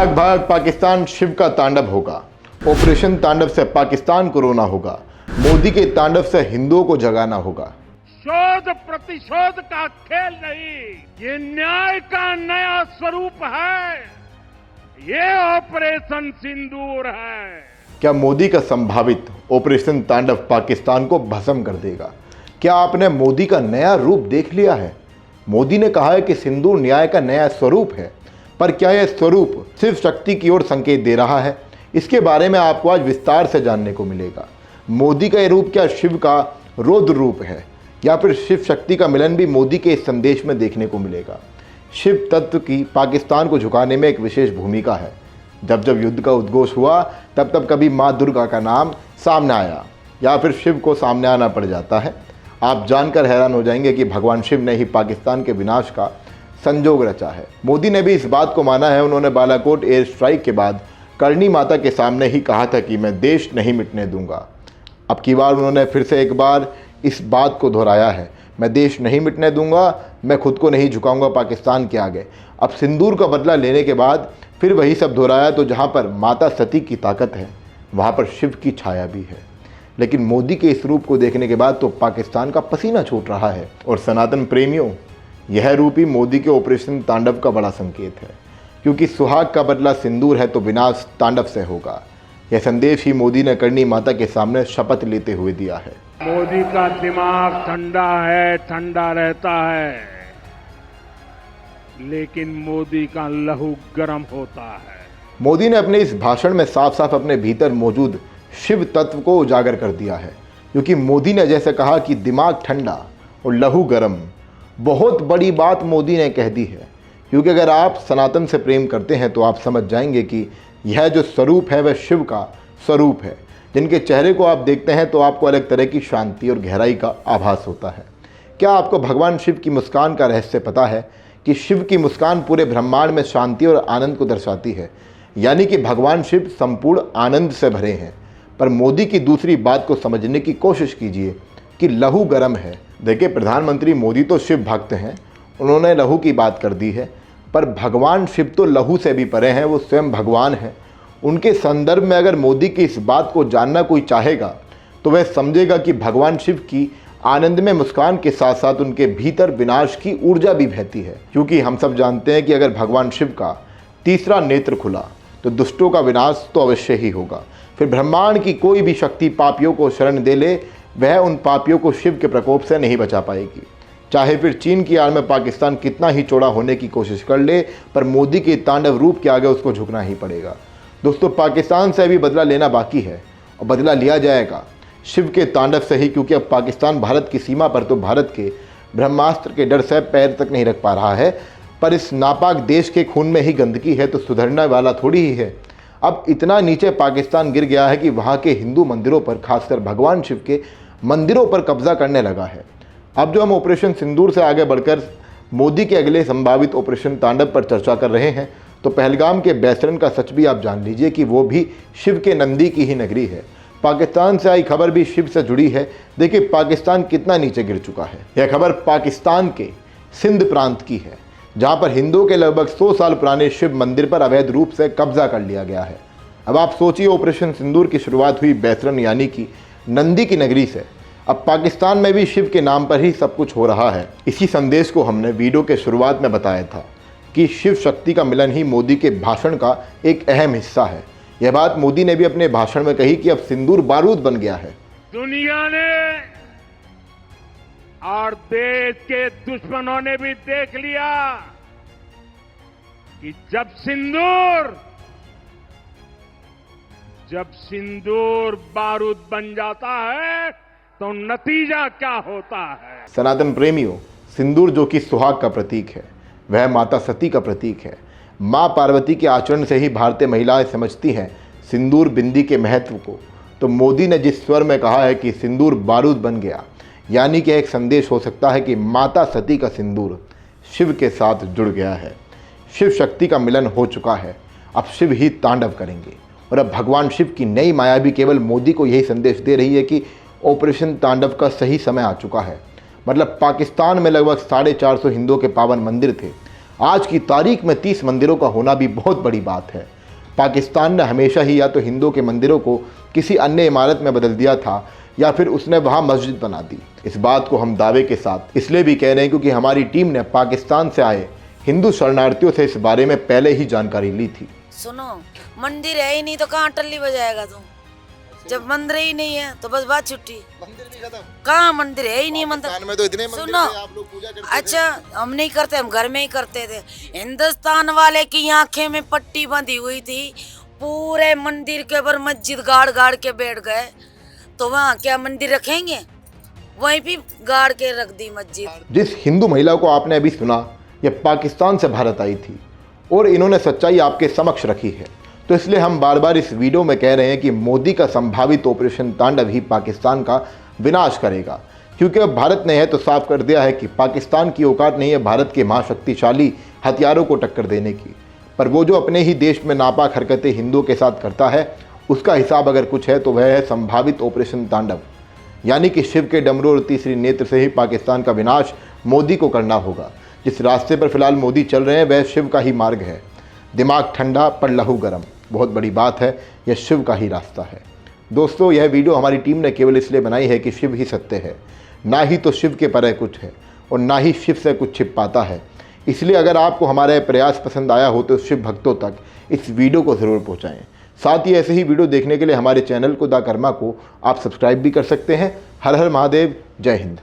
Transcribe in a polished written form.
भाग भाग पाकिस्तान शिव का तांडव होगा। ऑपरेशन तांडव से पाकिस्तान को रोना होगा। मोदी के तांडव से हिंदुओं को जगाना होगा। शोध प्रतिशोध का खेल नहीं, ये न्याय का नया स्वरूप है। ये ऑपरेशन सिंदूर है। क्या मोदी का संभावित ऑपरेशन तांडव पाकिस्तान को भस्म कर देगा? क्या आपने मोदी का नया रूप देख लिया है? मोदी ने कहा है कि सिंदूर न्याय का नया स्वरूप है, पर क्या यह स्वरूप सिर्फ शक्ति की ओर संकेत दे रहा है? इसके बारे में आपको आज विस्तार से जानने को मिलेगा। मोदी का यह रूप क्या शिव का रौद्र रूप है, या फिर शिव शक्ति का मिलन भी मोदी के इस संदेश में देखने को मिलेगा? शिव तत्व की पाकिस्तान को झुकाने में एक विशेष भूमिका है। जब जब युद्ध का उद्घोष हुआ तब तब कभी माँ दुर्गा का नाम सामने आया या फिर शिव को सामने आना पड़ जाता है। आप जानकर हैरान हो जाएंगे कि भगवान शिव ने ही पाकिस्तान के विनाश का संजोग रचा है। मोदी ने भी इस बात को माना है। उन्होंने बालाकोट एयर स्ट्राइक के बाद करणी माता के सामने ही कहा था कि मैं देश नहीं मिटने दूंगा। अब की बार उन्होंने फिर से एक बार इस बात को दोहराया है, मैं देश नहीं मिटने दूंगा, मैं खुद को नहीं झुकाऊंगा पाकिस्तान के आगे। अब सिंदूर का बदला लेने के बाद फिर वही सब दोहराया। तो जहाँ पर माता सती की ताकत है वहाँ पर शिव की छाया भी है। लेकिन मोदी के इस रूप को देखने के बाद तो पाकिस्तान का पसीना छूट रहा है। और सनातन प्रेमियों, यह रूप ही मोदी के ऑपरेशन तांडव का बड़ा संकेत है, क्योंकि सुहाग का बदला सिंदूर है तो विनाश तांडव से होगा। यह संदेश ही मोदी ने करणी माता के सामने शपथ लेते हुए दिया है। मोदी का दिमाग ठंडा है, ठंडा रहता है, लेकिन मोदी का लहू गर्म होता है। मोदी ने अपने इस भाषण में साफ साफ अपने भीतर मौजूद शिव तत्व को उजागर कर दिया है, क्योंकि मोदी ने जैसे कहा कि दिमाग ठंडा और लहू गर्म, बहुत बड़ी बात मोदी ने कह दी है। क्योंकि अगर आप सनातन से प्रेम करते हैं तो आप समझ जाएंगे कि यह जो स्वरूप है वह शिव का स्वरूप है। जिनके चेहरे को आप देखते हैं तो आपको अलग तरह की शांति और गहराई का आभास होता है। क्या आपको भगवान शिव की मुस्कान का रहस्य पता है कि शिव की मुस्कान पूरे ब्रह्मांड में शांति और आनंद को दर्शाती है, यानी कि भगवान शिव संपूर्ण आनंद से भरे हैं। पर मोदी की दूसरी बात को समझने की कोशिश कीजिए कि लहू गर्म है। देखिए, प्रधानमंत्री मोदी तो शिव भक्त हैं, उन्होंने लहू की बात कर दी है, पर भगवान शिव तो लहू से भी परे हैं, वो स्वयं भगवान हैं। उनके संदर्भ में अगर मोदी की इस बात को जानना कोई चाहेगा तो वह समझेगा कि भगवान शिव की आनंद में मुस्कान के साथ साथ उनके भीतर विनाश की ऊर्जा भी बहती है। क्योंकि हम सब जानते हैं कि अगर भगवान शिव का तीसरा नेत्र खुला तो दुष्टों का विनाश तो अवश्य ही होगा। फिर ब्रह्मांड की कोई भी शक्ति पापियों को शरण दे ले, वह उन पापियों को शिव के प्रकोप से नहीं बचा पाएगी। चाहे फिर चीन की आड़ में पाकिस्तान कितना ही चौड़ा होने की कोशिश कर ले, पर मोदी के तांडव रूप के आगे उसको झुकना ही पड़ेगा। दोस्तों, पाकिस्तान से अभी बदला लेना बाकी है और बदला लिया जाएगा शिव के तांडव से ही। क्योंकि अब पाकिस्तान भारत की सीमा पर तो भारत के ब्रह्मास्त्र के डर से पैर तक नहीं रख पा रहा है, पर इस नापाक देश के खून में ही गंदगी है तो सुधरने वाला थोड़ी ही है। अब इतना नीचे पाकिस्तान गिर गया है कि वहाँ के हिंदू मंदिरों पर, खासकर भगवान शिव के मंदिरों पर कब्जा करने लगा है। अब जो हम ऑपरेशन सिंदूर से आगे बढ़कर मोदी के अगले संभावित ऑपरेशन तांडव पर चर्चा कर रहे हैं, तो पहलगाम के बैसरन का सच भी आप जान लीजिए कि वो भी शिव के नंदी की ही नगरी है। पाकिस्तान से आई खबर भी शिव से जुड़ी है। देखिए, पाकिस्तान कितना नीचे गिर चुका है। यह खबर पाकिस्तान के सिंध प्रांत की है, जहां पर हिंदुओं के लगभग 100 साल पुराने शिव मंदिर पर अवैध रूप से कब्जा कर लिया गया है। अब आप सोचिए, ऑपरेशन सिंदूर की शुरुआत हुई बैसरन यानी कि नंदी की नगरी से। अब पाकिस्तान में भी शिव के नाम पर ही सब कुछ हो रहा है। इसी संदेश को हमने वीडियो के शुरुआत में बताया था कि शिव शक्ति का मिलन ही मोदी के भाषण का एक अहम हिस्सा है। यह बात मोदी ने भी अपने भाषण में कही कि अब सिंदूर बारूद बन गया है। दुनिया ने और देश के दुश्मनों ने भी देख लिया कि जब सिंदूर बारूद बन जाता है तो नतीजा क्या होता है। सनातन प्रेमियों, सिंदूर जो कि सुहाग का प्रतीक है, वह माता सती का प्रतीक है। माँ पार्वती के आचरण से ही भारतीय महिलाएं समझती हैं सिंदूर बिंदी के महत्व को। तो मोदी ने जिस स्वर में कहा है कि सिंदूर बारूद बन गया, यानी कि एक संदेश हो सकता है कि माता सती का सिंदूर शिव के साथ जुड़ गया है। शिव शक्ति का मिलन हो चुका है। अब शिव ही तांडव करेंगे। और अब भगवान शिव की नई माया भी केवल मोदी को यही संदेश दे रही है कि ऑपरेशन तांडव का सही समय आ चुका है। मतलब पाकिस्तान में लगभग 450 हिंदुओं के पावन मंदिर थे, आज की तारीख में 30 मंदिरों का होना भी बहुत बड़ी बात है। पाकिस्तान ने हमेशा ही या तो हिंदुओं के मंदिरों को किसी अन्य इमारत में बदल दिया था या फिर उसने वहाँ मस्जिद बना दी। इस बात को हम दावे के साथ इसलिए भी कह रहे हैं क्योंकि हमारी टीम ने पाकिस्तान से आए हिंदू शरणार्थियों से इस बारे में पहले ही जानकारी ली थी। सुनो, मंदिर है ही नहीं तो कहाँ टल्ली बजाएगा तू? जब मंदिर ही नहीं है तो बस बात छुट्टी। मंदिर भी खत्म। कहाँ मंदिर है ही नहीं मंदिर। पाकिस्तान में तो इतने मंदिर सुनो, थे, आप लोग पूजा करते थे। अच्छा हम नहीं करते, हम घर में ही करते थे। हिंदुस्तान वाले की आंखें में पट्टी बंधी हुई थी, पूरे मंदिर के ऊपर मस्जिद गाड़ गाड़ के बैठ गए, तो वहाँ क्या मंदिर रखेंगे? वहीं भी गाड़ के रख दी मस्जिद। जिस हिंदू महिला को आपने अभी सुना, यह पाकिस्तान से भारत आई थी और इन्होंने सच्चाई आपके समक्ष रखी है। तो इसलिए हम बार बार इस वीडियो में कह रहे हैं कि मोदी का संभावित ऑपरेशन तांडव ही पाकिस्तान का विनाश करेगा, क्योंकि अब भारत ने यह तो साफ कर दिया है कि पाकिस्तान की औकात नहीं है भारत के महाशक्तिशाली हथियारों को टक्कर देने की। पर वो जो अपने ही देश में नापाक हरकतें हिंदुओं के साथ करता है, उसका हिसाब अगर कुछ है तो वह है संभावित ऑपरेशन तांडव, यानी कि शिव के डमरू और तीसरी नेत्र से ही पाकिस्तान का विनाश मोदी को करना होगा। जिस रास्ते पर फिलहाल मोदी चल रहे हैं वह शिव का ही मार्ग है। दिमाग ठंडा पर लहू गरम, बहुत बड़ी बात है, यह शिव का ही रास्ता है। दोस्तों, यह वीडियो हमारी टीम ने केवल इसलिए बनाई है कि शिव ही सत्य है, ना ही तो शिव के परे कुछ है और ना ही शिव से कुछ छिप पाता है। इसलिए अगर आपको हमारा प्रयास पसंद आया हो तो शिव भक्तों तक इस वीडियो को ज़रूर पहुँचाएँ। साथ ही ऐसे ही वीडियो देखने के लिए हमारे चैनल को द कर्मा को आप सब्सक्राइब भी कर सकते हैं। हर हर महादेव, जय हिंद।